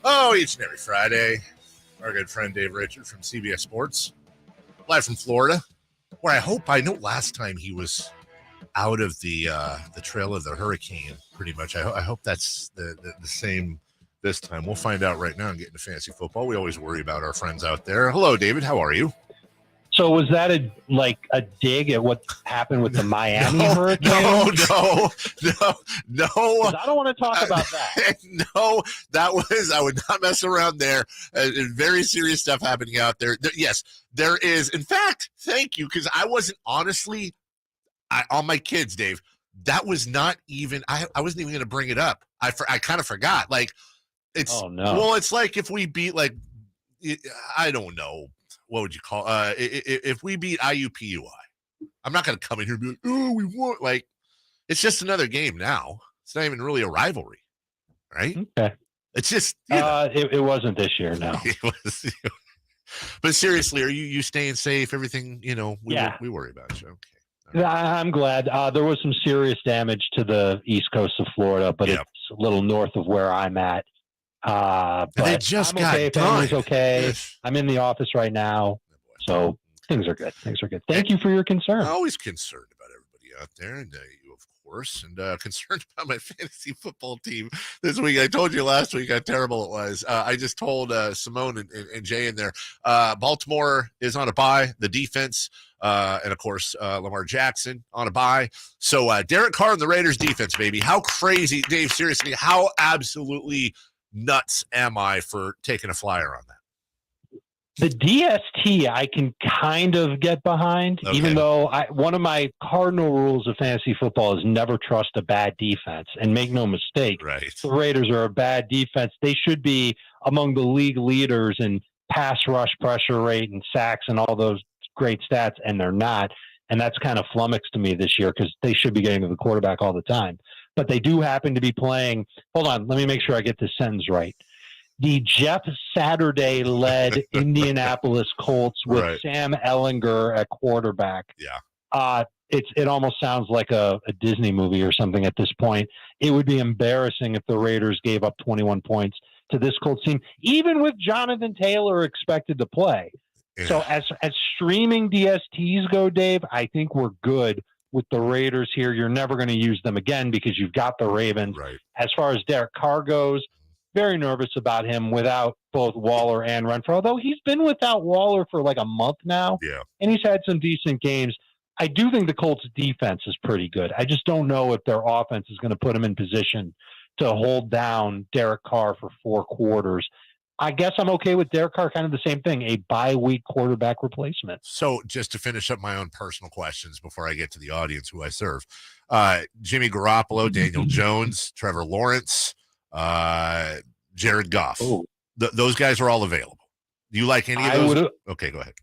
Oh, each and every Friday, our good friend Dave Richard from CBS Sports, live from Florida, where I know last time he was out of the trail of the hurricane, pretty much. I hope that's the same this time. We'll find out right now and get into fantasy football. We always worry about our friends out there. Hello, David. How are you? So was that a dig at what happened with the Miami hurricane? No. I don't want to talk about that. No, I would not mess around there. Very serious stuff happening out there. Yes, there is. In fact, thank you, because I wasn't honestly on my kids, Dave. That was not even, I wasn't even going to bring it up. I kind of forgot. Like, it's, oh, no. Well, it's like if we beat, like, I don't know. What would you call if we beat IUPUI? I'm not going to come in here and be like, oh, we won. Like, it's just another game now. It's not even really a rivalry, right? Okay. It's just it wasn't this year, no. It was, but seriously, are you staying safe? Everything, we worry about you. Okay. Right. I'm glad. There was some serious damage to the east coast of Florida, but It's a little north of where I'm at. But they just I'm okay. got Family's done. okay. Yes. I'm in the office right now, so things are good. Thank you for your concern. I'm always concerned about everybody out there, and you, of course, and concerned about my fantasy football team this week. I told you last week how terrible it was. I just told Simone and Jay in there, Baltimore is on a bye. The defense, and of course, Lamar Jackson on a bye. So Derek Carr and the Raiders defense, baby. How crazy, Dave, seriously, how absolutely nuts am I for taking a flyer on that? The DST I can kind of get behind, even though one of my cardinal rules of fantasy football is never trust a bad defense. And make no mistake, right. The Raiders are a bad defense. They should be among the league leaders in pass rush pressure rate and sacks and all those great stats, and they're not. And that's kind of flummoxed to me this year because they should be getting to the quarterback all the time. But they do happen to be playing. Hold on, let me make sure I get this sentence right. The Jeff Saturday-led Indianapolis Colts with Sam Ellinger at quarterback. Yeah. It almost sounds like a Disney movie or something at this point. It would be embarrassing if the Raiders gave up 21 points to this Colts team, even with Jonathan Taylor expected to play. Yeah. So as streaming DSTs go, Dave, I think we're good with the Raiders here. You're never going to use them again because you've got the Ravens. Right. As far as Derek Carr goes, very nervous about him without both Waller and Renfrow, although he's been without Waller for like a month now. Yeah. And he's had some decent games. I do think the Colts defense is pretty good. I just don't know if their offense is going to put him in position to hold down Derek Carr for 4 quarters. I guess I'm okay with Derek Carr, kind of the same thing, a bye-week quarterback replacement. So just to finish up my own personal questions before I get to the audience who I serve, Jimmy Garoppolo, Daniel Jones, Trevor Lawrence, Jared Goff. Those guys are all available. Do you like any of those? Okay, go ahead.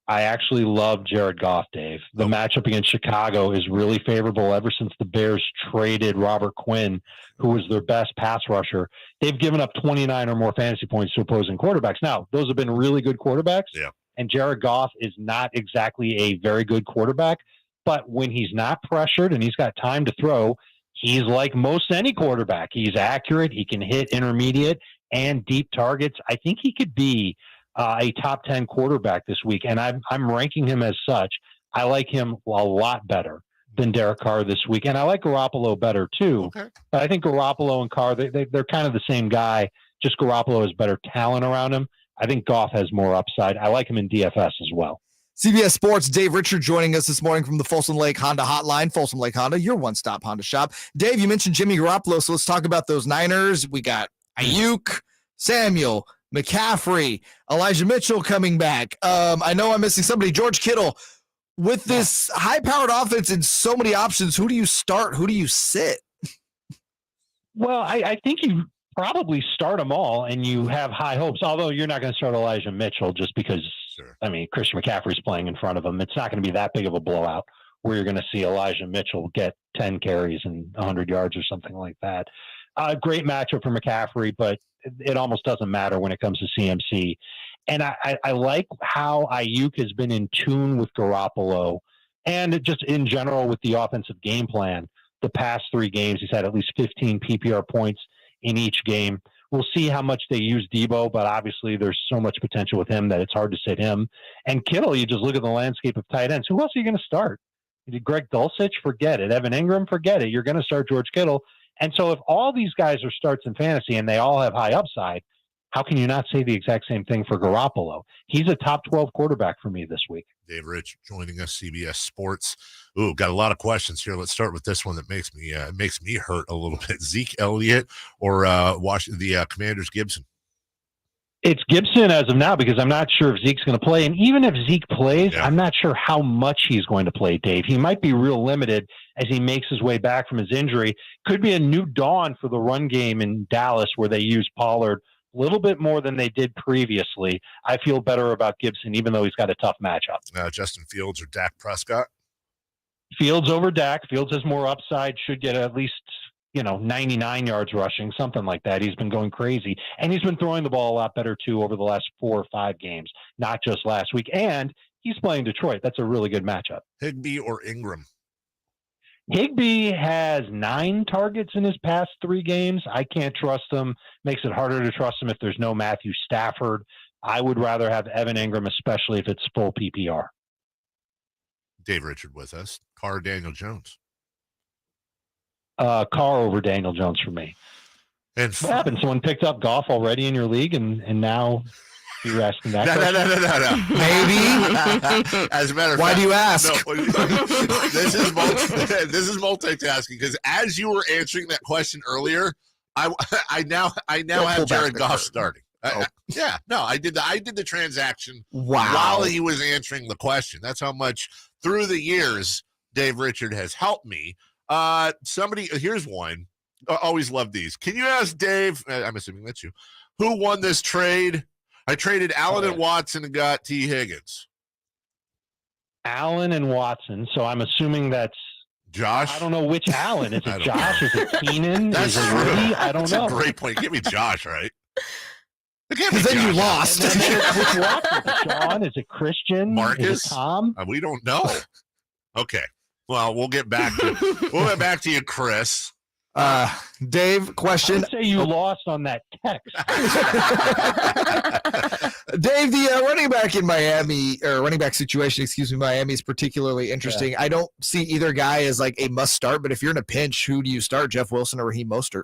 I actually love Jared Goff, Dave. The matchup against Chicago is really favorable ever since the Bears traded Robert Quinn, who was their best pass rusher. They've given up 29 or more fantasy points to opposing quarterbacks. Now, those have been really good quarterbacks. Yeah. And Jared Goff is not exactly a very good quarterback, but when he's not pressured and he's got time to throw, he's like most any quarterback. He's accurate. He can hit intermediate and deep targets. I think he could be a top 10 quarterback this week, and I'm ranking him as such. I like him a lot better than Derek Carr this week, and I like Garoppolo better too. Okay. But I think Garoppolo and Carr, they're kind of the same guy, just Garoppolo has better talent around him. I think Goff has more upside. I like him in DFS as well. CBS Sports, Dave Richard joining us this morning from the Folsom Lake Honda Hotline. Folsom Lake Honda, your one-stop Honda shop. Dave, you mentioned Jimmy Garoppolo, so let's talk about those Niners. We got Ayuk, Samuel, McCaffrey, Elijah Mitchell coming back. I know I'm missing somebody. George Kittle. With this high-powered offense and so many options, who do you start? Who do you sit? Well, I think you probably start them all, and you have high hopes, although you're not going to start Elijah Mitchell just because, Christian McCaffrey's playing in front of him. It's not going to be that big of a blowout where you're going to see Elijah Mitchell get 10 carries and 100 yards or something like that. Great matchup for McCaffrey, but it almost doesn't matter when it comes to CMC. And I like how Ayuk has been in tune with Garoppolo and just in general with the offensive game plan. The past 3 games, he's had at least 15 PPR points in each game. We'll see how much they use Debo, but obviously there's so much potential with him that it's hard to sit him. And Kittle, you just look at the landscape of tight ends. Who else are you going to start? Greg Dulcich? Forget it. Evan Ingram? Forget it. You're going to start George Kittle. And so if all these guys are starts in fantasy and they all have high upside, how can you not say the exact same thing for Garoppolo? He's a top 12 quarterback for me this week. Dave Rich joining us, CBS Sports. Ooh, got a lot of questions here. Let's start with this one that makes me hurt a little bit. Zeke Elliott or the Commanders Gibson? It's Gibson as of now because I'm not sure if Zeke's going to play. And even if Zeke plays, I'm not sure how much he's going to play, Dave. He might be real limited as he makes his way back from his injury. Could be a new dawn for the run game in Dallas where they use Pollard a little bit more than they did previously. I feel better about Gibson, even though he's got a tough matchup. Justin Fields or Dak Prescott? Fields over Dak. Fields has more upside, should get at least 99 yards rushing, something like that. He's been going crazy. And he's been throwing the ball a lot better, too, over the last 4 or 5 games, not just last week. And he's playing Detroit. That's a really good matchup. Higbee or Ingram? Higbee has 9 targets in his past 3 games. I can't trust him. Makes it harder to trust him if there's no Matthew Stafford. I would rather have Evan Ingram, especially if it's full PPR. Dave Richard with us. Carr, Daniel Jones? Carr over Daniel Jones for me. And what happened? Someone picked up Goff already in your league, and now you're asking that question? No. Maybe. As a matter of Why fact, do you ask? No, this is multitasking because as you were answering that question earlier, I now have Jared Goff starting. I did the transaction while he was answering the question. That's how much through the years Dave Richard has helped me. Here's one. I always love these. Can you ask Dave? I'm assuming that's you. Who won this trade? I traded Allen and Watson and got T. Higgins. Allen and Watson. So I'm assuming that's Josh. I don't know which Allen. Is it Josh? Is it Keenan? That's is it Woody? I don't know. That's a great point. Give me Josh, right? Because then you lost. Which Watson? Is it John? Is it Christian? Marcus? Is it Tom? We don't know. Okay. Well, we'll get back to you, Chris. Dave, question. I would say you lost on that text. Dave, the running back in Miami, or running back situation, Miami is particularly interesting. Yeah. I don't see either guy as like a must start, but if you're in a pinch, who do you start, Jeff Wilson or Raheem Mostert?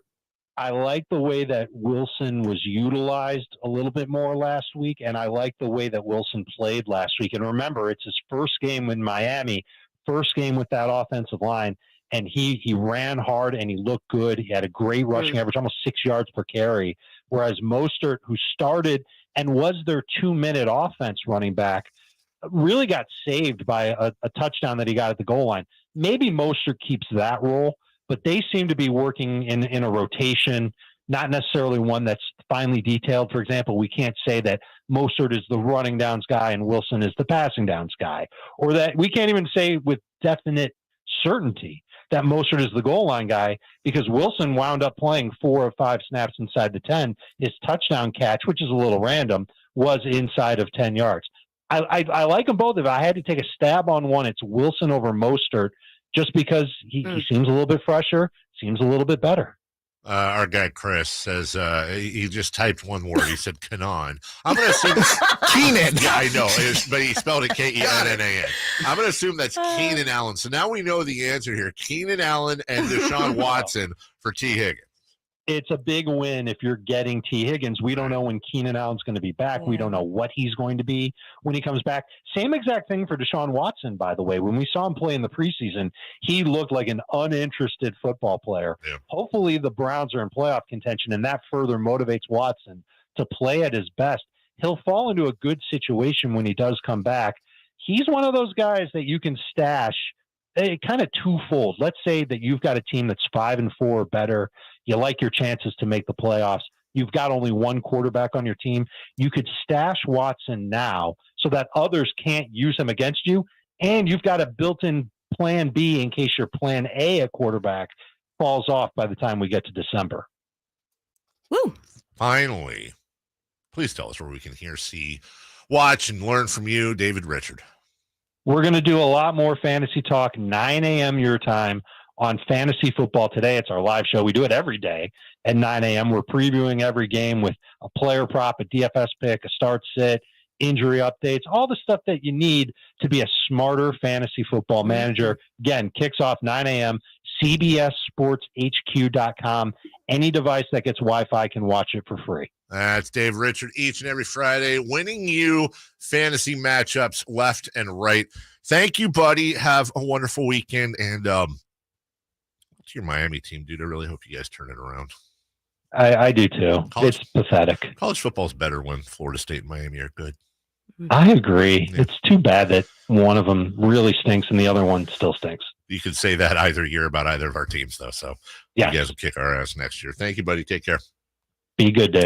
I like the way that Wilson was utilized a little bit more last week, and I like the way that Wilson played last week. And remember, it's his first game in Miami, first game with that offensive line. And he ran hard and he looked good. He had a great rushing average, almost 6 yards per carry. Whereas Mostert, who started and was their 2-minute offense running back, really got saved by a touchdown that he got at the goal line. Maybe Mostert keeps that role, but they seem to be working in a rotation, not necessarily one that's finely detailed. For example, we can't say that Mostert is the running downs guy and Wilson is the passing downs guy, or that we can't even say with definite certainty that Mostert is the goal line guy, because Wilson wound up playing 4 or 5 snaps inside the 10. His touchdown catch, which is a little random, was inside of 10 yards. I like them both. If I had to take a stab on one, it's Wilson over Mostert, just because he seems a little bit fresher, seems a little bit better. Our guy Chris says he just typed one word. He said Kenan. I'm going to assume Keenan. Yeah, I know, but he spelled it Kennan. I'm going to assume that's Keenan Allen. So now we know the answer here: Keenan Allen and DeSean Watson for T. Higgins. It's a big win if you're getting T. Higgins. We don't know when Keenan Allen's going to be back. We don't know what he's going to be when he comes back. Same exact thing for DeSean Watson, by the way. When we saw him play in the preseason, he looked like an uninterested football player. Yeah. Hopefully the Browns are in playoff contention, and that further motivates Watson to play at his best. He'll fall into a good situation when he does come back. He's one of those guys that you can stash kind of twofold. Let's say that you've got a team that's 5-4 or better. You like your chances to make the playoffs. You've got only one quarterback on your team. You could stash Watson now so that others can't use him against you. And you've got a built-in plan B in case your plan A at quarterback falls off by the time we get to December. Woo! Finally, please tell us where we can hear, see, watch, and learn from you, David Richard. We're going to do a lot more fantasy talk, 9 a.m. your time, on Fantasy Football Today. It's our live show. We do it every day at 9 a.m. We're previewing every game with a player prop, a DFS pick, a start sit, injury updates, all the stuff that you need to be a smarter fantasy football manager. Again, kicks off 9 a.m., cbssportshq.com. Any device that gets Wi-Fi can watch it for free. That's Dave Richard each and every Friday, winning you fantasy matchups left and right. Thank you, buddy. Have a wonderful weekend. And what's your Miami team, dude? I really hope you guys turn it around. I do too. It's pathetic. College football's better when Florida State and Miami are good. I agree. Yeah. It's too bad that one of them really stinks and the other one still stinks. You could say that either year about either of our teams, though. So you guys will kick our ass next year. Thank you, buddy. Take care. Be good, Dave.